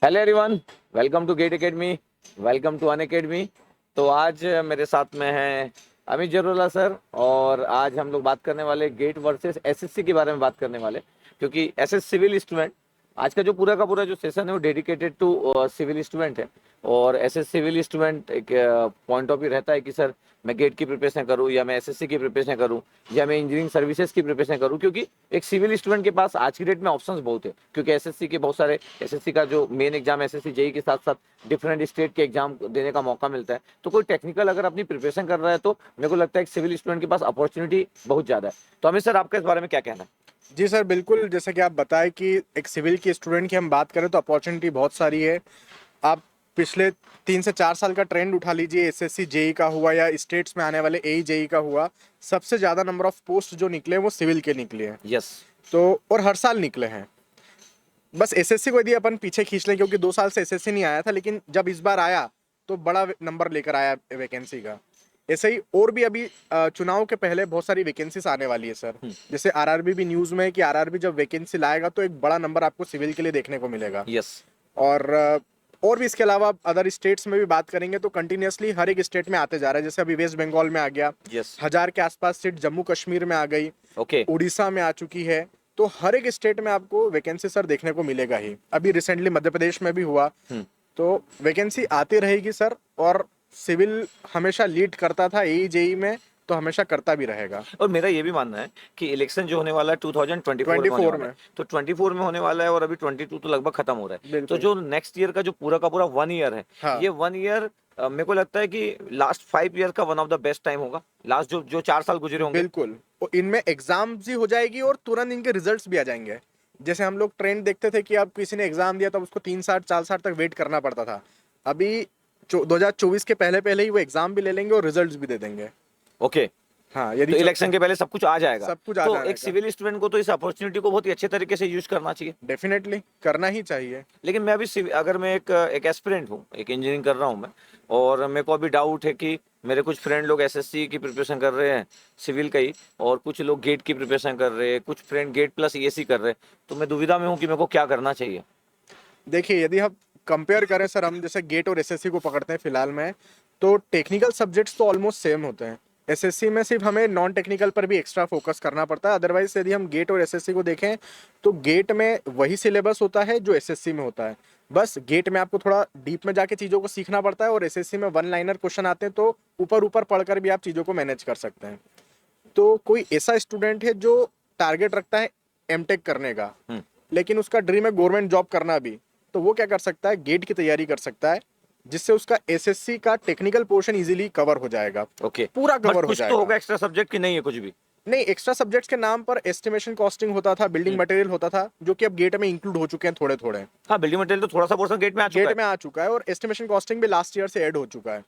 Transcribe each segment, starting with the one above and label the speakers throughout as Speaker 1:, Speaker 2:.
Speaker 1: Hello everyone, welcome to GATE academy, welcome to Unacademy. तो आज मेरे साथ में हैं अमित जरोला सर, और आज हम लोग बात करने वाले गेट वर्सेस एसएससी के बारे में बात करने वाले, क्योंकि एसएस सिविल स्टूडेंट, आज का जो पूरा का पूरा जो सेशन है वो डेडिकेटेड टू सिविल स्टूडेंट है। और एसएस सिविल स्टूडेंट एक पॉइंट ऑफ व्यू रहता है कि सर मैं गेट की प्रिपरेशन करूं या मैं एसएससी की प्रिपरेशन करूं या मैं इंजीनियरिंग सर्विसेज की प्रिपरेशन करूं, क्योंकि एक सिविल स्टूडेंट के पास आज की डेट में ऑप्शंस बहुत है। क्योंकि एसएससी के बहुत सारे, एसएससी का जो मेन एग्जाम एसएससी जेई के साथ साथ डिफरेंट स्टेट के एग्जाम देने का मौका मिलता है। तो कोई टेक्निकल अगर अपनी प्रिपरेशन कर रहा है तो मेरे को लगता है कि सिविल स्टूडेंट के पास अपॉर्चुनिटी बहुत ज्यादा है। तो अमित सर, आपका इस बारे में क्या कहना है?
Speaker 2: जी सर, बिल्कुल। जैसे कि आप बताएं कि एक सिविल की स्टूडेंट की हम बात करें तो अपॉर्चुनिटी बहुत सारी है। आप पिछले 3 से 4 साल का ट्रेंड उठा लीजिए, एसएससी जेई का हुआ या स्टेट्स में आने वाले एई जेई का हुआ, सबसे ज़्यादा नंबर ऑफ पोस्ट जो निकले हैं वो सिविल के निकले हैं।
Speaker 1: यस।
Speaker 2: तो और हर साल निकले हैं। बस एसएससी को यदि अपन पीछे खींच लें, क्योंकि 2 साल से एसएससी नहीं आया था, लेकिन जब इस बार आया तो बड़ा नंबर लेकर आया वैकेंसी का। ऐसे ही और भी अभी चुनाव के पहले बहुत सारी वैकेंसीज आने वाली है सर। जैसे आरआरबी भी न्यूज़ में है कि आरआरबी जब वैकेंसी लाएगा तो एक बड़ा नंबर आपको सिविल के लिए देखने को मिलेगा।
Speaker 1: यस।
Speaker 2: और भी इसके अलावा अदर स्टेट्स में भी बात करेंगे तो कंटिन्यूसली हर एक स्टेट में आते जा रहा है। जैसे अभी वेस्ट बंगाल में आ गया,
Speaker 1: यस।
Speaker 2: 1000 के आसपास सीट जम्मू कश्मीर में आ गई,
Speaker 1: ओके।
Speaker 2: उड़ीसा में आ चुकी है। तो हर एक स्टेट में आपको वैकेंसी सर देखने को मिलेगा ही। अभी रिसेंटली मध्य प्रदेश में भी हुआ। तो वैकेंसी आती रहेगी सर। और सिविल हमेशा लीड करता था एई जेई में, तो हमेशा करता भी रहेगा।
Speaker 1: और मेरा ये भी मानना है कि इलेक्शन जो होने वाला है 2024 में होने
Speaker 2: 24
Speaker 1: वाला है,
Speaker 2: में
Speaker 1: तो 24 में होने वाला है और अभी 22 तो लगभग खत्म हो रहा है। तो
Speaker 2: बिल्कुल।
Speaker 1: जो नेक्स्ट ईयर का जो पूरा का पूरा 1 ईयर है,
Speaker 2: हाँ
Speaker 1: ये 1 ईयर मेरे को लगता है कि लास्ट 5 ईयर का one of the best time होगा। लास्ट जो जो 4 साल गुजरे होंगे।
Speaker 2: बिल्कुल। और इनमें एग्जाम्स भी हो जाएगी और तुरंत इनके रिजल्ट्स भी आ जाएंगे। जैसे हम लोग ट्रेंड देखते थे कि अब किसी ने एग्जाम दिया तब उसको 3 साल 4 साल तक वेट करना पड़ता था। अभी 2024 के पहले पहले ही वो एग्जाम भी ले लेंगे और रिजल्ट्स भी दे देंगे।
Speaker 1: ओके।
Speaker 2: हाँ, यदि
Speaker 1: तो इलेक्शन के पहले सब कुछ आ जाएगा।
Speaker 2: सब कुछ आ
Speaker 1: तो एक
Speaker 2: जाएगा।
Speaker 1: सिविल स्टूडेंट को तो इस अपॉर्चुनिटी को बहुत ही अच्छे तरीके से यूज करना चाहिए।
Speaker 2: डेफिनेटली करना ही चाहिए।
Speaker 1: लेकिन मैं अभी अगर मैं एक एस्पिरेंट हूँ, एक इंजीनियरिंग कर रहा हूँ मैं, और मेरे को अभी डाउट है कि मेरे कुछ फ्रेंड लोग एसएससी की प्रिपरेशन कर रहे हैं सिविल का ही, और कुछ लोग गेट की प्रिपरेशन कर रहे हैं, कुछ फ्रेंड गेट प्लस ईएससी कर रहे हैं। तो मैं दुविधा में हूँ कि मेरे को क्या करना चाहिए।
Speaker 2: देखिए, यदि हम कंपेयर करें सर, हम जैसे गेट और एसएससी को पकड़ते हैं फिलहाल में, तो टेक्निकल सब्जेक्ट्स तो ऑलमोस्ट सेम होते हैं। एसएससी में सिर्फ हमें नॉन टेक्निकल पर भी एक्स्ट्रा फोकस करना पड़ता है। अदरवाइज यदि हम गेट और एसएससी को देखें तो गेट में वही सिलेबस होता है जो एसएससी में होता है। बस गेट में आपको थोड़ा डीप में जाके चीज़ों को सीखना पड़ता है, और एसएससी में वन लाइनर क्वेश्चन आते हैं तो ऊपर ऊपर पढ़कर भी आप चीज़ों को मैनेज कर सकते हैं। तो कोई ऐसा स्टूडेंट है जो टारगेट रखता है एमटेक करने का, लेकिन उसका ड्रीम है गवर्नमेंट जॉब करना भी, तो वो क्या कर सकता है, गेट की तैयारी कर सकता है, जिससे उसका एसएससी का टेक्निकल पोर्शन इजीली कवर हो जाएगा।
Speaker 1: ओके।
Speaker 2: पूरा
Speaker 1: बट
Speaker 2: कवर हो
Speaker 1: कुछ तो
Speaker 2: जाएगा।
Speaker 1: होगा एक्स्ट्रा सब्जेक्ट की, नहीं है कुछ भी?
Speaker 2: नहीं, एक्स्ट्रा सब्जेक्ट्स के नाम पर एस्टिमेशन कॉस्टिंग होता था, बिल्डिंग मटेरियल होता था, जो कि अब गेट में इंक्लूड हो चुके हैं थोड़े थोड़े।
Speaker 1: हाँ, बिल्डिंग मटेरियल तो थोड़ा सा पोर्शन गेट में आ चुका
Speaker 2: गेट
Speaker 1: है।
Speaker 2: में आ चुका है, और एस्टिमेशन कॉस्टिंग भी लास्ट ईयर से ऐड हो चुका है।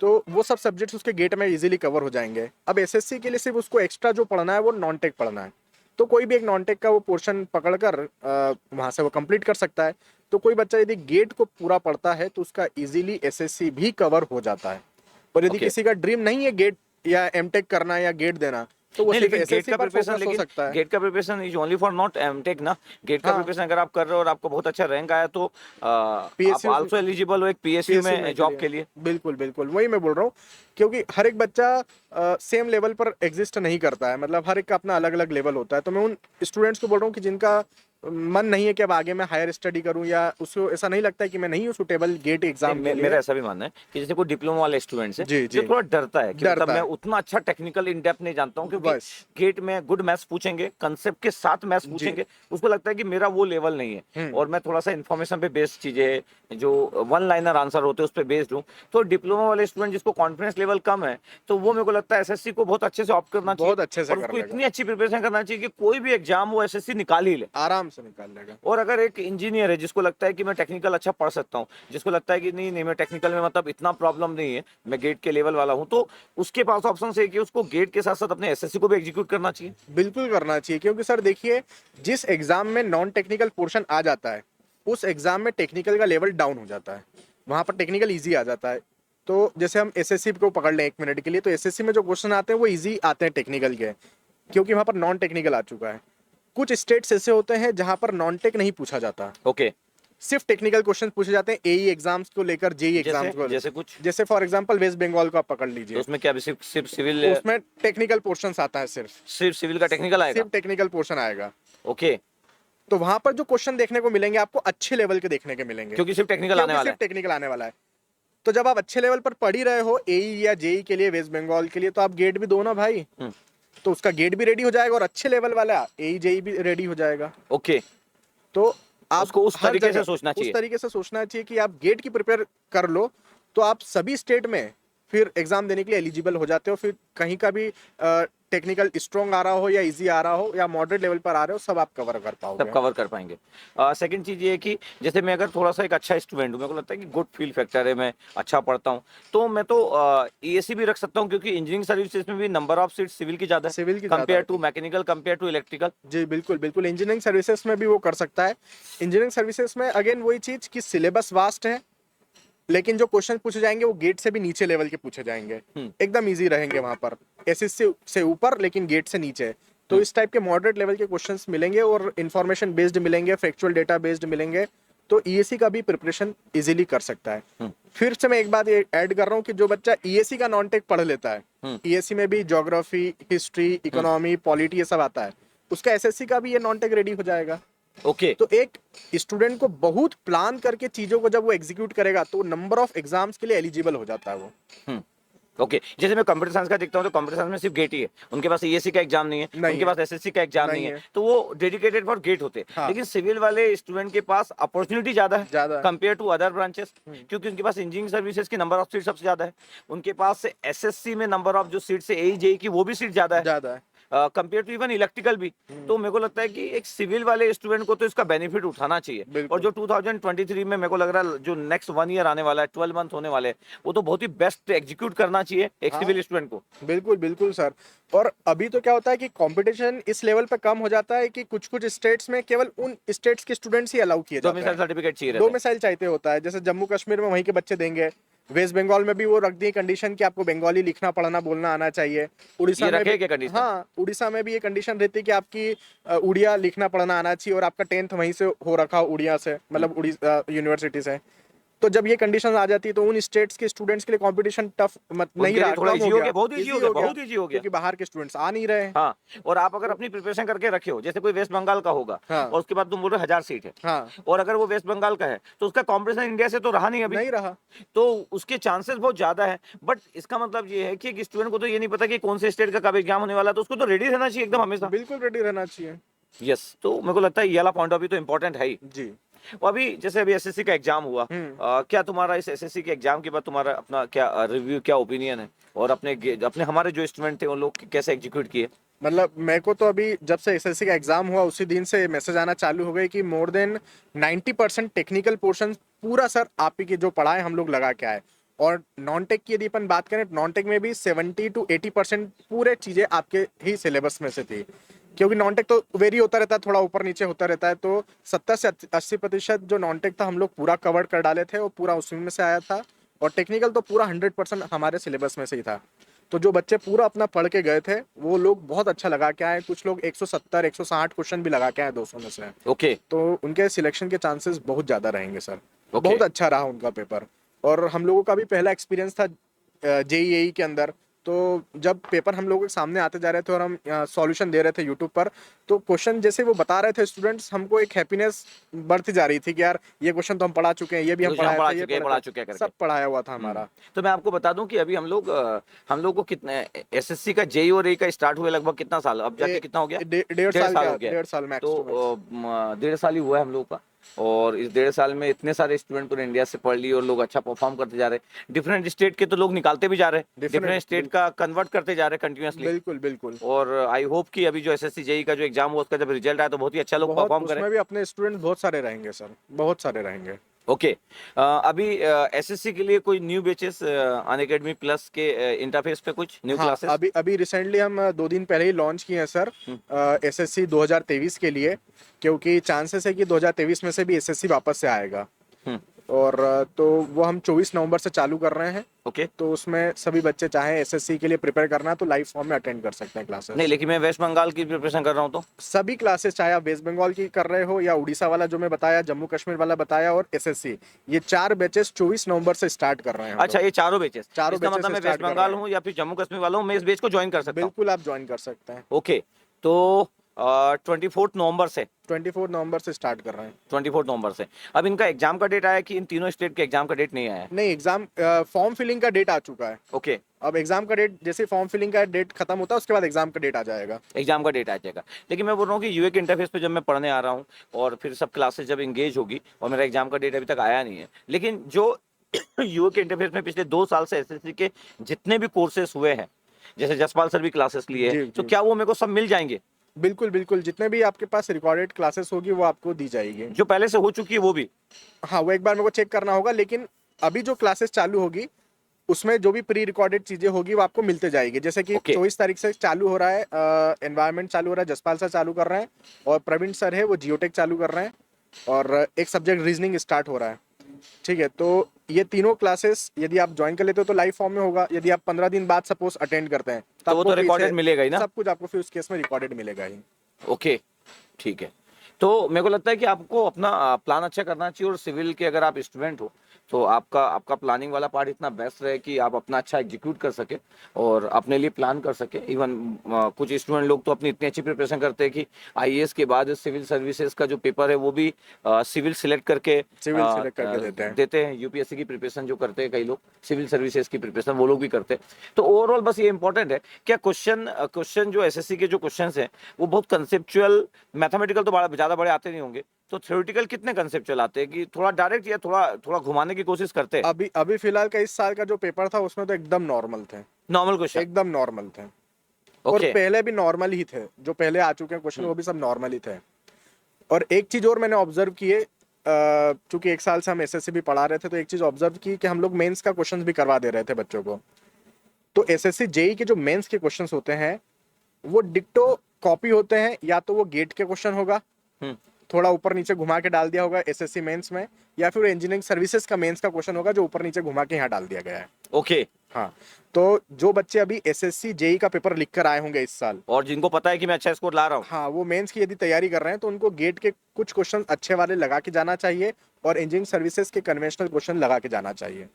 Speaker 2: तो वो सब सब्जेक्ट्स उसके गेट में इजीली कवर हो जाएंगे। अब एसएससी के लिए सिर्फ उसको एक्स्ट्रा जो पढ़ना है वो नॉन टेक पढ़ना है। तो कोई भी एक नॉन टेक का वो पोर्शन पकड़कर वहां से वो कंप्लीट कर सकता है। तो कोई बच्चा यदि गेट को पूरा पढ़ता है तो उसका इजीली एसएससी भी कवर हो जाता है। और यदि
Speaker 1: ओके।
Speaker 2: किसी का ड्रीम नहीं है गेट या एमटेक करना या गेट देना, तो वो
Speaker 1: नहीं,
Speaker 2: सिर्फ
Speaker 1: लेकिन गेट
Speaker 2: एसएससी
Speaker 1: का
Speaker 2: पर
Speaker 1: प्रिपरेशन,
Speaker 2: फोकस हो
Speaker 1: लेकिन
Speaker 2: सकता है।
Speaker 1: गेट का preparation is only for not MTech ना। गेट का
Speaker 2: हाँ,
Speaker 1: प्रिपरेशन अगर आप कर रहे हो और आपको बहुत अच्छा रैंक आया तो आप
Speaker 2: पीएसयू
Speaker 1: आल्सो एलिजिबल हो एक पीएसयू
Speaker 2: पीएसयू
Speaker 1: में
Speaker 2: में के
Speaker 1: जॉब
Speaker 2: लिए।
Speaker 1: के लिए।
Speaker 2: बिल्कुल बिल्कुल, वही मैं बोल रहा हूँ। क्योंकि हर एक बच्चा सेम लेवल पर एग्जिस्ट नहीं करता है, मतलब हर एक का अपना अलग अलग लेवल होता है। तो मैं उन स्टूडेंट्स को बोल रहा हूँ कि जिनका मन नहीं है कि अब आगे मैं हायर स्टडी करूँ, या उसको ऐसा नहीं लगता है कि मैं नहीं हूँ सुटेबल गेट
Speaker 1: नहीं,
Speaker 2: एग्जाम के
Speaker 1: मेरा
Speaker 2: लिए।
Speaker 1: ऐसा भी मानना है कि जैसे कोई डिप्लोमा वाले स्टूडेंट्स है
Speaker 2: जी
Speaker 1: जो
Speaker 2: जी।
Speaker 1: थोड़ा डरता है कि मतलब
Speaker 2: डरता
Speaker 1: मैं
Speaker 2: है।
Speaker 1: उतना अच्छा टेक्निकल इन डेप्थ नहीं जानता हूँ, क्योंकि
Speaker 2: बस।
Speaker 1: गेट में गुड मैथ्स पूछेंगे, कंसेप्ट के साथ मैथ्स
Speaker 2: जी।
Speaker 1: पूछेंगे, उसको लगता है कि मेरा वो लेवल नहीं है और मैं थोड़ा सा इन्फॉर्मेशन पे बेस्ड चीजें जो वन लाइनर आंसर होते हैं उस पर बेस्ड हूँ। तो डिप्लोमा वाले स्टूडेंट जिसको कॉन्फिडेंस लेवल कम है, तो वो मेरे को लगता है एसएससी को बहुत अच्छे से ऑप्ट करना चाहिए
Speaker 2: बहुत अच्छे से
Speaker 1: और
Speaker 2: कर
Speaker 1: उसको
Speaker 2: लेगा।
Speaker 1: इतनी अच्छी प्रिपरेशन करना चाहिए कि कोई भी एग्जाम वो एसएससी निकाल ही ले।
Speaker 2: आराम से निकाल लेगा।
Speaker 1: और अगर एक इंजीनियर है जिसको लगता है कि मैं टेक्निकल अच्छा पढ़ सकता हूँ, जिसको लगता है कि नहीं नहीं मैं टेक्निकल में मतलब इतना प्रॉब्लम नहीं है, मैं गेट के लेवल वाला हूँ, तो उसके पास ऑप्शन है कि उसको गेट के साथ साथ अपने एसएससी को भी एग्जीक्यूट करना चाहिए।
Speaker 2: बिल्कुल करना चाहिए, क्योंकि सर देखिए, जिस एग्जाम में नॉन टेक्निकल पोर्शन आ जाता है उस एग्जाम में टेक्निकल का लेवल डाउन हो जाता है, वहां पर टेक्निकल इजी आ जाता है। तो जैसे हम एसएससी को पकड़ लें 1 मिनट के लिए, तो एसएससी में जो क्वेश्चन आते हैं वो इजी आते हैं टेक्निकल के, क्योंकि वहां पर नॉन टेक्निकल आ चुका है। कुछ स्टेट्स ऐसे होते हैं जहां पर नॉन टेक नहीं पूछा जाता।
Speaker 1: ओके।
Speaker 2: सिर्फ टेक्निकल क्वेश्चन पूछे जाते हैं एई एग्जाम्स को लेकर, जेई एग्जाम्स को,
Speaker 1: जैसे कुछ
Speaker 2: जैसे फॉर एग्जांपल वेस्ट बंगाल को आप पकड़
Speaker 1: तो
Speaker 2: लीजिए,
Speaker 1: उसमें क्या सिर्फ सिर्फ सिविल,
Speaker 2: तो उसमें टेक्निकल पोर्शंस आता है,
Speaker 1: सिर्फ सिविल का टेक्निकल आएगा?
Speaker 2: सिर्फ टेक्निकल पोर्शन आएगा।
Speaker 1: ओके,
Speaker 2: तो वहां पर जो क्वेश्चन देखने को मिलेंगे आपको अच्छे लेवल के देखने के मिलेंगे,
Speaker 1: क्योंकि सिर्फ टेक्निकल आने वाला
Speaker 2: सिर्फ टेक्निकल आने वाला है। तो जब आप अच्छे लेवल पर पढ़ ही रहे हो एई या जेई के लिए, वेस्ट बंगाल के लिए, तो आप गेट भी दो ना भाई।
Speaker 1: है।
Speaker 2: तो उसका गेट भी रेडी हो जाएगा और अच्छे लेवल वाला एई जेई भी रेडी हो जाएगा।
Speaker 1: ओके,
Speaker 2: तो आप
Speaker 1: उसको उस
Speaker 2: हर
Speaker 1: तरीके से
Speaker 2: जगह
Speaker 1: सोचना चाहिए।
Speaker 2: उस तरीके से सोचना चाहिए कि आप गेट की प्रिपेयर कर लो, तो आप सभी स्टेट में फिर एग्जाम देने के लिए एलिजिबल हो जाते हो। फिर कहीं का भी टेक्निकल स्ट्रॉन्ग आ रहा हो या इजी आ रहा हो या मॉडरेट लेवल पर आ रहे हो, सब आप कवर कर पाओगे।
Speaker 1: सब कवर कर पाएंगे। सेकंड चीज ये है कि जैसे मैं अगर थोड़ा सा एक अच्छा स्टूडेंट हूँ, मेरे को लगता है कि गुड फील फैक्टर है, मैं अच्छा पढ़ता हूँ, तो मैं तो ईएससी भी रख सकता हूँ, क्योंकि इंजीनियरिंग सर्विसेज में भी नंबर ऑफ सीट सिविल की ज्यादा है,
Speaker 2: सिविल की ज्यादा
Speaker 1: compare to mechanical, compare to electrical.
Speaker 2: जी बिल्कुल बिल्कुल, इंजीनियरिंग सर्विसेज में भी वो कर सकता है। इंजीनियरिंग सर्विसेज में अगेन वही चीज कि सिलेबस वास्ट है, लेकिन जो क्वेश्चन पूछे जाएंगे वो गेट से भी नीचे लेवल के पूछे जाएंगे, एकदम इजी रहेंगे वहां पर, एसएससी से ऊपर लेकिन गेट से नीचे। तो इस टाइप के मॉडरेट लेवल के क्वेश्चंस मिलेंगे और इंफॉर्मेशन बेस्ड मिलेंगे, फैक्चुअल डेटा बेस्ड मिलेंगे, तो ईएससी का भी प्रिपरेशन इजीली कर सकता है। फिर से मैं एक बात ये ऐड कर रहा हूँ कि जो बच्चा ईएससी का नॉन टेक पढ़ लेता है, ईएससी में भी ज्योग्राफी, हिस्ट्री, इकोनॉमी, पॉलिटी ये सब आता है, उसका एसएससी का भी ये नॉन टेक रेडी हो जाएगा।
Speaker 1: ओके,
Speaker 2: तो एक स्टूडेंट को बहुत प्लान करके चीजों को जब वो एग्जीक्यूट करेगा तो नंबर ऑफ एग्जाम्स के लिए एलिजिबल हो जाता है वो।
Speaker 1: ओके, जैसे मैं कंप्यूटर साइंस का देखता हूँ तो कंप्यूटर साइंस में सिर्फ गेट ही है, उनके पास ईएससी का एग्जाम नहीं है,
Speaker 2: नहीं
Speaker 1: उनके
Speaker 2: है।
Speaker 1: पास एसएससी का एग्जाम नहीं है, तो वो डेडिकेटेड फॉर गेट होते हैं।
Speaker 2: हाँ।
Speaker 1: लेकिन सिविल वाले स्टूडेंट के पास अपॉर्चुनिटी ज्यादा है
Speaker 2: ज्यादा है।
Speaker 1: कंपेयर टू अदर ब्रांचेस, क्योंकि उनके पास इंजीनियरिंग सर्विसेज की नंबर ऑफ सीट सबसे ज्यादा है, उनके पास एसएससी में नंबर ऑफ जो सीट है एई जेई की वो भी सीट ज्यादा है,
Speaker 2: ज्यादा है।
Speaker 1: कंपेयर टू इवन इलेक्ट्रिकल भी। तो मेरे को लगता है कि एक सिविल वाले स्टूडेंट को तो इसका बेनिफिट उठाना चाहिए।
Speaker 2: बिल्कुल।
Speaker 1: और जो 2023 में मेरे को लग रहा है जो नेक्स्ट 1 ईयर आने वाला है, 12 मंथ होने वाले हैं, वो तो बहुत ही बेस्ट एग्जीक्यूट करना चाहिए एक सिविल स्टूडेंट को।
Speaker 2: बिल्कुल बिल्कुल सर। और अभी तो क्या होता है कि कंपटीशन इस लेवल पे कम हो जाता है कि कुछ कुछ स्टेट्स में केवल उन स्टेट्स के स्टूडेंट्स ही अलाउ किए जाते
Speaker 1: डोमिसाइल
Speaker 2: हैं।
Speaker 1: सर्टिफिकेट चाहिए
Speaker 2: दो
Speaker 1: रहता है।
Speaker 2: मिसाइल चाहते होता है, जैसे जम्मू कश्मीर में वहीं के बच्चे देंगे, वेस्ट बंगाल में भी वो रख दिए कंडीशन कि आपको बंगाली लिखना पढ़ना बोलना आना चाहिए। उड़ीसा
Speaker 1: ये
Speaker 2: में
Speaker 1: रखे
Speaker 2: भी,
Speaker 1: क्या कंडीशन?
Speaker 2: हाँ उड़ीसा में भी ये कंडीशन रहती है कि आपकी उड़िया लिखना पढ़ना आना चाहिए और आपका 10th वहीं से हो रखा उड़िया से, मतलब उड़ीसा यूनिवर्सिटी से। तो जब ये कंडीशन आ जाती है तो उन स्टेट्स के स्टूडेंट्स के लिए कंपटीशन टफ नहीं
Speaker 1: उनके
Speaker 2: रहा,
Speaker 1: लिए थोड़ा
Speaker 2: कम
Speaker 1: easy हो गया, बहुत easy हो गया,
Speaker 2: हो
Speaker 1: बहुत easy हो गया।
Speaker 2: क्योंकि बाहर के स्टूडेंट्स आ नहीं रहे हैं।
Speaker 1: हाँ, और आप अगर अपनी प्रिपरेशन करके रखे हो, जैसे कोई वेस्ट बंगाल का होगा,
Speaker 2: हाँ।
Speaker 1: और उसके बाद तुम बोल रहे हो 1000 सीट है,
Speaker 2: हाँ
Speaker 1: और अगर वो वेस्ट बंगाल का है तो उसका कंपटीशन इंडिया से तो रहा नहीं अभी,
Speaker 2: नहीं रहा।
Speaker 1: तो उसके चांसेस बहुत ज्यादा है। बट इसका मतलब ये है कि एक स्टूडेंट को तो ये नहीं पता कि कौन से स्टेट का कब एग्जाम होने वाला है, तो उसको तो रेडी रहना चाहिए एकदम हमेशा।
Speaker 2: बिल्कुल रेडी रहना चाहिए।
Speaker 1: यस, तो मेरे को लगता है ये वाला पॉइंट ऑफ व्यू तो इंपॉर्टेंट है ही।
Speaker 2: जी।
Speaker 1: और अभी जैसे अभी एसएससी का एग्जाम हुआ, क्या तुम्हारा इस एसएससी के एग्जाम के बाद तुम्हारा अपना क्या रिव्यू, क्या ओपिनियन है, और अपने हमारे जो स्टूडेंट थे उन लोग कैसे एग्जीक्यूट किए?
Speaker 2: मतलब मेरे को तो अभी जब से एसएससी का एग्जाम हुआ उसी दिन से मैसेज आना चालू हो गए कि मोर देन 90% टेक्निकल पोर्शन पूरा सर आप ही की जो पढ़ाए हम लोग लगा के आए। और नॉन टेक की यदि अपन बात करें, नॉन टेक में भी 70 to 80% पूरे चीजें आपके ही सिलेबस में से थी, क्योंकि नॉन टेक तो वेरी होता रहता है, थोड़ा ऊपर नीचे होता रहता है। तो 70 से 80% जो नॉन टेक था हम लोग पूरा कवर कर डाले थे, वो पूरा उसी में से आया था। और टेक्निकल तो पूरा 100% हमारे सिलेबस में से ही था। तो जो बच्चे पूरा अपना पढ़ के गए थे वो लोग बहुत अच्छा लगा के आए। कुछ लोग 170 160 क्वेश्चन भी लगा के आए 200 में से।
Speaker 1: ओके,
Speaker 2: तो उनके सिलेक्शन के चांसेस बहुत ज्यादा रहेंगे सर।
Speaker 1: Okay.
Speaker 2: बहुत अच्छा रहा उनका पेपर। और हम लोगों का भी पहला एक्सपीरियंस था जेईई के अंदर। तो जब पेपर हम लोगों के सामने आते जा रहे थे और हम सॉल्यूशन दे रहे थे यूट्यूब पर, तो क्वेश्चन जैसे वो बता रहे थे स्टूडेंट्स, हमको एक हैप्पीनेस बढ़ती जा रही थी कि यार ये क्वेश्चन तो हम पढ़ा चुके हैं, ये भी हम
Speaker 1: क्वेश्चन
Speaker 2: पढ़ा
Speaker 1: चुके हैं, पढ़ा चुके हैं करके।
Speaker 2: सब पढ़ाया हुआ था हमारा।
Speaker 1: तो मैं आपको बता दूं कि अभी हम लोग को कितने एसएससी का जेई और ए का स्टार्ट हुए लगभग कितना साल, अब जाके कितना हो गया?
Speaker 2: 1.5 साल
Speaker 1: हो गया।
Speaker 2: 1.5 साल मैक्स टू
Speaker 1: तो 1.5 साल ही हुआ है हम लोग का, और इस 1.5 साल में इतने सारे स्टूडेंट पूरे इंडिया से पढ़ लिए और लोग अच्छा परफॉर्म करते जा रहे हैं। डिफरेंट स्टेट के तो लोग निकालते भी जा रहे हैं, डिफरेंट स्टेट का कन्वर्ट करते जा रहे हैं कंटिन्यूअसली।
Speaker 2: बिल्कुल बिल्कुल।
Speaker 1: और आई होप कि अभी जो एसएससी जेई का जो एग्जाम हुआ उसका जब रिजल्ट आया तो बहुत ही अच्छा लोग परफॉर्म करें।
Speaker 2: उसमें भी अपने स्टूडेंट बहुत सारे रहेंगे सर, बहुत सारे रहेंगे।
Speaker 1: ओके, अभी एसएससी के लिए कोई न्यू बैचेस अनअकैडमी प्लस के इंटरफेस पे कुछ न्यू
Speaker 2: हाँ,
Speaker 1: क्लासेस?
Speaker 2: अभी रिसेंटली हम 2 दिन पहले ही लॉन्च किए हैं सर एसएससी 2023 के लिए, क्योंकि चांसेस है कि 2023 में से भी एसएससी वापस से आएगा। और तो वो हम 24 नवंबर से चालू कर रहे हैं।
Speaker 1: ओके।
Speaker 2: तो उसमें सभी बच्चे चाहे एसएससी के लिए प्रिपेयर करना है तो लाइव फॉर्म में अटेंड कर सकते हैं
Speaker 1: नहीं,
Speaker 2: क्लासेस।
Speaker 1: लेकिन मैं वेस्ट बंगाल की प्रिपरेशन कर रहा हूँ तो
Speaker 2: सभी क्लासेस, चाहे आप वेस्ट बंगाल की कर रहे हो या उड़ीसा वाला जो मैं बताया, जम्मू कश्मीर वाला बताया और एसएससी, ये 4 बैचेस 24 नवंबर से स्टार्ट कर रहे हैं हम
Speaker 1: अच्छा,
Speaker 2: लोग।
Speaker 1: ये चारों बैचेस,
Speaker 2: चारों
Speaker 1: इसका
Speaker 2: बैचेस
Speaker 1: मतलब
Speaker 2: से
Speaker 1: मैं
Speaker 2: स्टार्ट
Speaker 1: वेस्ट
Speaker 2: कर
Speaker 1: बंगाल
Speaker 2: रहे हैं।
Speaker 1: हूँ या फिर जम्मू कश्मीर वाला हूँ, मैं इस बैच को ज्वाइन कर सकता हूँ?
Speaker 2: बिल्कुल आप ज्वाइन कर सकते हैं।
Speaker 1: ओके। तो 24 नवंबर से
Speaker 2: 24 नवंबर से स्टार्ट कर रहे हैं।
Speaker 1: 24 नवंबर से। अब इनका एग्जाम का डेट आया कि इन तीनों स्टेट के एग्जाम का डेट नहीं आया है?
Speaker 2: नहीं, एग्जाम फॉर्म फिलिंग का डेट आ चुका है।
Speaker 1: ओके,
Speaker 2: अब एग्जाम का डेट, जैसे फॉर्म फिलिंग का डेट खत्म होता है उसके बाद एग्जाम का डेट आ जाएगा।
Speaker 1: एग्जाम का डेट आ जाएगा। लेकिन मैं बोल रहा हूँ कि यूए के इंटरफेस पे जब मैं पढ़ने आ रहा हूँ और फिर सब क्लासेस जब इंगेज होगी और मेरा एग्जाम का डेट अभी तक आया नहीं है, लेकिन जो यूए के इंटरफेस में पिछले 2 साल से एसएससी के जितने भी कोर्सेस हुए हैं, जैसे जसपाल सर भी क्लासेस लिए
Speaker 2: जी,
Speaker 1: हैं, तो
Speaker 2: जी।
Speaker 1: क्या वो मेरे को सब मिल जाएंगे?
Speaker 2: बिल्कुल बिल्कुल, जितने भी आपके पास रिकॉर्डेड क्लासेस होगी वो आपको दी जाएगी।
Speaker 1: जो पहले से हो चुकी है वो भी?
Speaker 2: हाँ, वो एक बार मेरे को चेक करना होगा, लेकिन अभी जो क्लासेस चालू होगी उसमें जो भी प्री रिकॉर्डेड चीजें होगी वो आपको मिलते जाएगी। जैसे कि
Speaker 1: ओके।
Speaker 2: 24 तारीख से चालू हो रहा है, एनवायरनमेंट चालू हो रहा है, जसपाल सर चालू कर रहे हैं और प्रवीण सर है वो जियोटेक चालू कर रहे हैं और एक सब्जेक्ट रीजनिंग स्टार्ट हो रहा है। ठीक है, तो ये तीनों क्लासेस यदि आप ज्वाइन कर लेते हो तो लाइव फॉर्म में होगा। यदि आप 15 दिन बाद सपोज अटेंड करते हैं
Speaker 1: तो वो
Speaker 2: आपको
Speaker 1: तो
Speaker 2: फिर
Speaker 1: रिकॉर्डेड
Speaker 2: से
Speaker 1: मिलेगा ही ना?
Speaker 2: सब कुछ आपको फिर उस केस में रिकॉर्डेड मिलेगा ही।
Speaker 1: ओके, ठीक है। तो मेरे को लगता है कि आपको अपना प्लान अच्छा करना चाहिए, और सिविल के अगर आप स्टूडेंट हो तो आपका आपका प्लानिंग वाला पार्ट इतना बेस्ट रहे कि आप अपना अच्छा एग्जीक्यूट कर सके और अपने लिए प्लान कर सके। इवन कुछ स्टूडेंट लोग तो अपनी इतनी अच्छी प्रिपरेशन करते हैं कि आईएएस के बाद सिविल सर्विसेज का जो पेपर है वो भी सिविल सिलेक्ट करके
Speaker 2: सिविल सिलेक्ट करके देते हैं।
Speaker 1: यूपीएससी की प्रिपरेशन जो करते हैं कई लोग, सिविल सर्विसेज की प्रिपरेशन वो लोग भी करते हैं। तो ओवरऑल बस ये इंपॉर्टेंट है क्या क्वेश्चन जो एसएससी के जो क्वेश्चन हैं वो बहुत कंसेप्चुअल, मैथमेटिकल तो ज़्यादा बड़े आते नहीं होंगे, तो थ्योरेटिकल कितने कंसेप्चुअल आते हैं कि थोड़ा डायरेक्ट या थोड़ा थोड़ा घुमाने की कोशिश करते हैं?
Speaker 2: अभी अभी फिलहाल का इस साल का जो पेपर था उसमें तो एकदम नॉर्मल थे।
Speaker 1: Normal question?
Speaker 2: एकदम नॉर्मल थे। और
Speaker 1: ओके।
Speaker 2: पहले भी नॉर्मल ही थे, जो पहले आ चुके हैं क्वेश्चन वो भी सब नॉर्मल ही थे। और एक चीज और मैंने ऑब्जर्व की है, चूंकि 1 साल से हम एसएससी भी पढ़ा रहे थे तो एक चीज ऑब्जर्व की कि हम लोग मेंस का क्वेश्चन भी करवा दे रहे थे बच्चों को। तो एसएससी जेई के जो मेंस के क्वेश्चन होते हैं वो डिक्टो कॉपी होते हैं, या तो वो गेट के क्वेश्चन होगा,
Speaker 1: हम्म।
Speaker 2: थोड़ा ऊपर नीचे घुमा के डाल दिया होगा एसएससी मेंस में, या फिर इंजीनियरिंग सर्विसेज का मेंस का क्वेश्चन होगा जो ऊपर नीचे घुमा के यहाँ डाल दिया गया है।
Speaker 1: ओके।
Speaker 2: हाँ, तो जो बच्चे अभी एसएससी जेई का पेपर लिख कर आए होंगे इस साल,
Speaker 1: और जिनको पता है कि मैं अच्छा स्कोर ला रहा हूँ,
Speaker 2: हाँ, वो मेंस की यदि तैयारी कर रहे हैं तो उनको गेट के कुछ क्वेश्चन अच्छे वाले लगा के जाना चाहिए और इंजीनियरिंग सर्विसेज के कन्वेंशनल क्वेश्चन लगा के जाना चाहिए।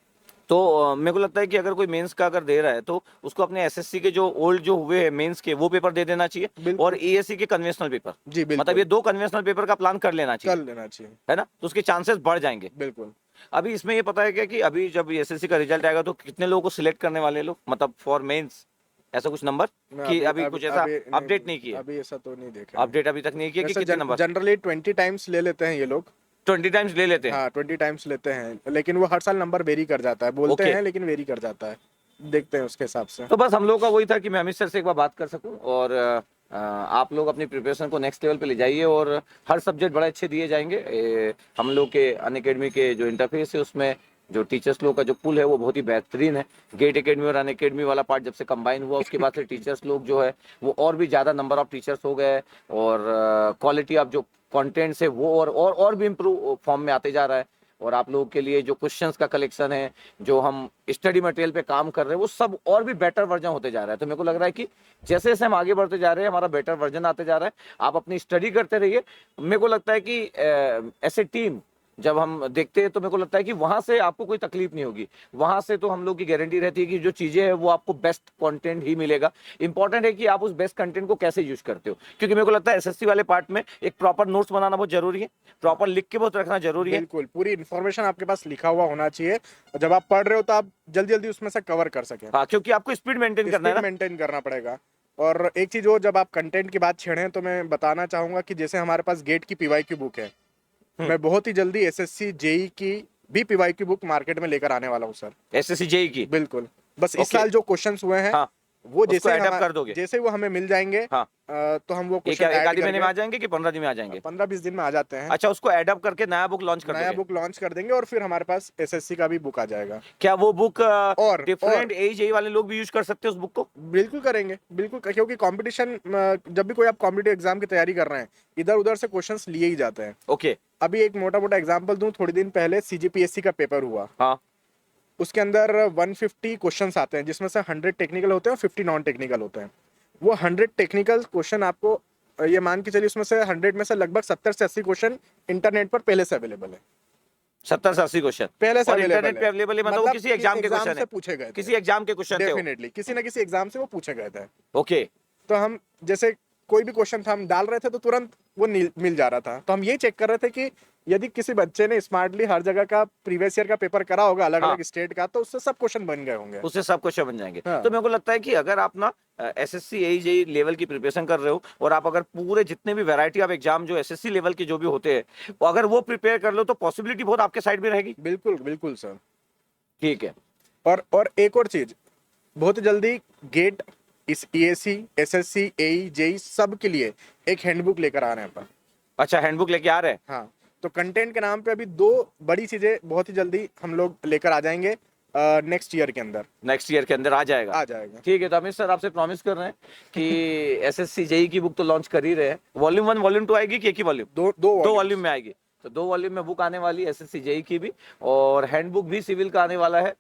Speaker 1: तो मेरे को लगता है कि अगर कोई मेंस का अगर दे रहा है तो उसको अपने एसएससी के जो ओल्ड जो हुए हैं मेंस के वो पेपर दे देना चाहिए,
Speaker 2: बिल्कुल।
Speaker 1: और एएससी के कन्वेंशनल पेपर।
Speaker 2: जी बिल्कुल,
Speaker 1: मतलब ये 2 कन्वेंशनल पेपर का प्लान कर लेना चाहिए,
Speaker 2: कर लेना चाहिए।
Speaker 1: है ना? तो उसके चांसेस बढ़ जाएंगे।
Speaker 2: बिल्कुल।
Speaker 1: अभी इसमें ये पता है क्या कि अभी जब एसएससी का रिजल्ट आएगा तो कितने लोगों को सिलेक्ट करने वाले लोग, मतलब फॉर मेंस, ऐसा कुछ नंबर कि अभी कुछ ऐसा अपडेट नहीं किया?
Speaker 2: अभी ऐसा तो नहीं देखा।
Speaker 1: अपडेट अभी तक नहीं किया कि कितने नंबर?
Speaker 2: जनरली 20 टाइम्स ले लेते हैं ये लोग।
Speaker 1: 20 टाइम्स ले लेते हैं?
Speaker 2: हाँ, 20 टाइम्स लेते हैं, लेकिन वो हर साल नंबर वेरी कर जाता है, बोलते
Speaker 1: Okay.
Speaker 2: हैं लेकिन वेरी कर जाता है। देखते हैं उसके हिसाब से।
Speaker 1: तो बस हम लोग का वही था कि मैं अमित सर से एक बार बात कर सकूं, और आप लोग अपनी प्रिपरेशन को नेक्स्ट लेवल पे ले जाइए और हर सब्जेक्ट बड़े अच्छे दिए जाएंगे। हम लोग के अनअकैडमी के जो इंटरफेस है उसमें जो टीचर्स लोग का जो पुल है वो बहुत ही बेहतरीन है। गेट एकेडमी और अनअकैडमी वाला पार्ट जब से कंबाइन हुआ उसके बाद से टीचर्स लोग जो है वो और भी ज़्यादा नंबर ऑफ टीचर्स हो गए, और क्वालिटी ऑफ जो कंटेंट्स है वो और भी इम्प्रूव फॉर्म में आते जा रहा है। और आप लोगों के लिए जो क्वेश्चंस का कलेक्शन है, जो हम स्टडी मटेरियल पे काम कर रहे हैं, वो सब और भी बेटर वर्जन होते जा रहा है। तो मेरे को लग रहा है कि जैसे जैसे हम आगे बढ़ते जा रहे हैं हमारा बेटर वर्जन आते जा रहा है। आप अपनी स्टडी करते रहिए। मेरे को लगता है कि ऐसे टीम जब हम देखते हैं तो मेरे को लगता है कि वहां से आपको कोई तकलीफ नहीं होगी। वहां से तो हम लोग की गारंटी रहती है कि जो चीजें हैं वो आपको बेस्ट कंटेंट ही मिलेगा। इंपॉर्टेंट है कि आप उस बेस्ट कंटेंट को कैसे यूज करते हो, क्योंकि मेरे को लगता है एसएससी वाले पार्ट में एक प्रॉपर नोट्स बनाना बहुत जरूरी है, प्रॉपर लिख के बहुत रखना जरूरी है।
Speaker 2: बिल्कुल, पूरी इन्फॉर्मेशन आपके पास लिखा हुआ होना चाहिए और जब आप पढ़ रहे हो तो आप जल्दी जल्दी उसमें से कवर कर सकें।
Speaker 1: हाँ, क्योंकि आपको स्पीड मेंटेन करना है ना।
Speaker 2: मेंटेन करना पड़ेगा। और एक चीज और, जब आप कंटेंट की बात छेड़े तो मैं बताना चाहूंगा कि जैसे हमारे पास गेट की पीवाईक्यू बुक है, मैं बहुत ही जल्दी एसएससी जेई की भी पीवाईक्यू बुक मार्केट में लेकर आने वाला हूँ सर।
Speaker 1: एसएससी जेई की?
Speaker 2: बिल्कुल, बस इस
Speaker 1: Okay.
Speaker 2: साल जो क्वेश्चंस हुए हैं
Speaker 1: हाँ।
Speaker 2: वो
Speaker 1: उसको
Speaker 2: जैसे
Speaker 1: एडअप कर दोगे?
Speaker 2: जैसे वो हमें मिल जाएंगे
Speaker 1: हाँ।
Speaker 2: तो हम वो
Speaker 1: ये
Speaker 2: क्वेश्चन
Speaker 1: क्या एक
Speaker 2: ऐड
Speaker 1: आधी महीने में आ
Speaker 2: करके
Speaker 1: जाएंगे कि 15 दिन में आ जाएंगे?
Speaker 2: 15-20 दिन में आ जाते हैं।
Speaker 1: अच्छा, उसको एडअप करके नया बुक लॉन्च कर
Speaker 2: नया
Speaker 1: दोगे?
Speaker 2: बुक लॉन्च कर देंगे और फिर हमारे पास एसएससी का भी बुक आ जाएगा।
Speaker 1: क्या वो बुक
Speaker 2: और
Speaker 1: डिफरेंट एज वाले लोग भी यूज कर सकते हैं उस बुक को?
Speaker 2: बिल्कुल करेंगे, बिल्कुल, क्योंकि कंपटीशन जब भी कोई आप कॉम्पिटिटिव एग्जाम की तैयारी कर रहे हैं, इधर उधर से क्वेश्चंस लिए ही जाते हैं।
Speaker 1: ओके।
Speaker 2: अभी एक मोटा मोटा एग्जांपल दूं, थोड़ी दिन पहले सीजीपीएससी का पेपर हुआ,
Speaker 1: हाँ।
Speaker 2: उसके अंदर 150 क्वेश्चंस आते हैं, जिसमें से 100 टेक्निकल होते हैं और 50 नॉन टेक्निकल होते हैं। वो 100 टेक्निकल क्वेश्चन आपको ये मान के चलिए उसमें से 100 में से लगभग 70 से 80 क्वेश्चन इंटरनेट पर पहले से अवेलेबल है।
Speaker 1: 70 से 80 क्वेश्चन
Speaker 2: पहले से
Speaker 1: और
Speaker 2: अवेलेबल
Speaker 1: इंटरनेट पे
Speaker 2: है,
Speaker 1: अवेलेबल है, मतलब वो किसी एग्जाम के क्वेश्चन
Speaker 2: से
Speaker 1: है?
Speaker 2: पूछे गए थे,
Speaker 1: किसी एग्जाम के क्वेश्चन थे वो?
Speaker 2: डेफिनेटली किसी ना किसी एग्जाम से वो पूछे गए थे।
Speaker 1: ओके।
Speaker 2: तो हम जैसे कोई भी क्वेश्चन था हम डाल रहे थे तो तुरंत वो मिल जा रहा था। तो हम ये चेक कर रहे थे कि यदि किसी बच्चे ने स्मार्टली हर जगह का प्रीवियस ईयर का पेपर करा होगा अलग अलग स्टेट का, तो उससे सब क्वेश्चन बन गए होंगे।
Speaker 1: उससे सब क्वेश्चन बन जाएंगे।
Speaker 2: हाँ।
Speaker 1: तो मेरे को लगता है कि अगर आप ना एसएससी एई लेवल की प्रिपरेशन कर रहे हो और आप अगर पूरे जितने भी वैरायटी ऑफ एग्जाम जो एसएससी लेवल के जो भी होते हैं वो अगर वो प्रिपेयर कर लो तो पॉसिबिलिटी बहुत आपके साइड में रहेगी।
Speaker 2: बिल्कुल बिल्कुल सर।
Speaker 1: ठीक है।
Speaker 2: और एक और चीज, बहुत जल्दी गेट, इस ईएसी, एसएससी, एई, जेई सब के लिए एक हैंडबुक लेकर आ रहे हैं अपन।
Speaker 1: अच्छा, हैंडबुक लेके आ रहे हैं?
Speaker 2: हाँ, तो कंटेंट के नाम पे अभी 2 बड़ी चीजें बहुत ही जल्दी हम लोग लेकर आ जाएंगे नेक्स्ट ईयर के अंदर।
Speaker 1: नेक्स्ट ईयर के अंदर आ जाएगा?
Speaker 2: आ जाएगा।
Speaker 1: ठीक है, तो अमित सर आपसे प्रॉमिस कर रहे हैं कि एसएससी जेई की बुक तो लॉन्च कर ही रहे हैं। वॉल्यूम 1 वॉल्यूम 2 आएगी कि एक ही वॉल्यूम?
Speaker 2: दो
Speaker 1: वॉल्यूम में आएगी। तो 2 वॉल्यूम में बुक आने वाली है एसएससी जेई की भी, और हैंडबुक भी सिविल का आने वाला है।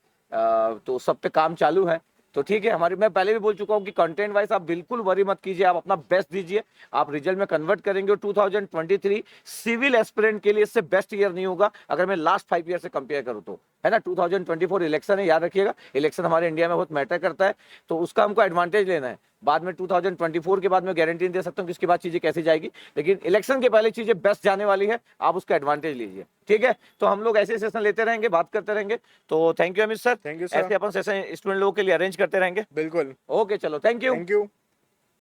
Speaker 1: तो सब पे काम चालू है। तो ठीक है, हमारी, मैं पहले भी बोल चुका हूँ कि कंटेंट वाइज आप बिल्कुल वरी मत कीजिए, आप अपना बेस्ट दीजिए, आप रिजल्ट में कन्वर्ट करेंगे। और 2023 सिविल एस्पिरेंट के लिए इससे बेस्ट ईयर नहीं होगा अगर मैं लास्ट 5 ईयर से कंपेयर करूँ तो, है ना। 2024 इलेक्शन है, याद रखिएगा, इलेक्शन हमारे इंडिया में बहुत मैटर करता है, तो उसका हमको एडवांटेज लेना है। बाद में 2024 के बाद मैं गारंटी नहीं दे सकता हूँ कि इसके बाद चीजें कैसे जाएगी, लेकिन इलेक्शन के पहले चीजें बेस्ट जाने वाली है, आप उसका एडवांटेज लीजिए। ठीक है, तो हम लोग ऐसे सेशन लेते रहेंगे, बात करते रहेंगे। तो thank you Amit sir,
Speaker 2: thank you sir.
Speaker 1: ऐसे अपन सेशन स्टूडेंट लोगों के लिए अरेंज करते रहेंगे।
Speaker 2: बिल्कुल।
Speaker 1: ओके, चलो, थैंक यू।
Speaker 2: Thank you.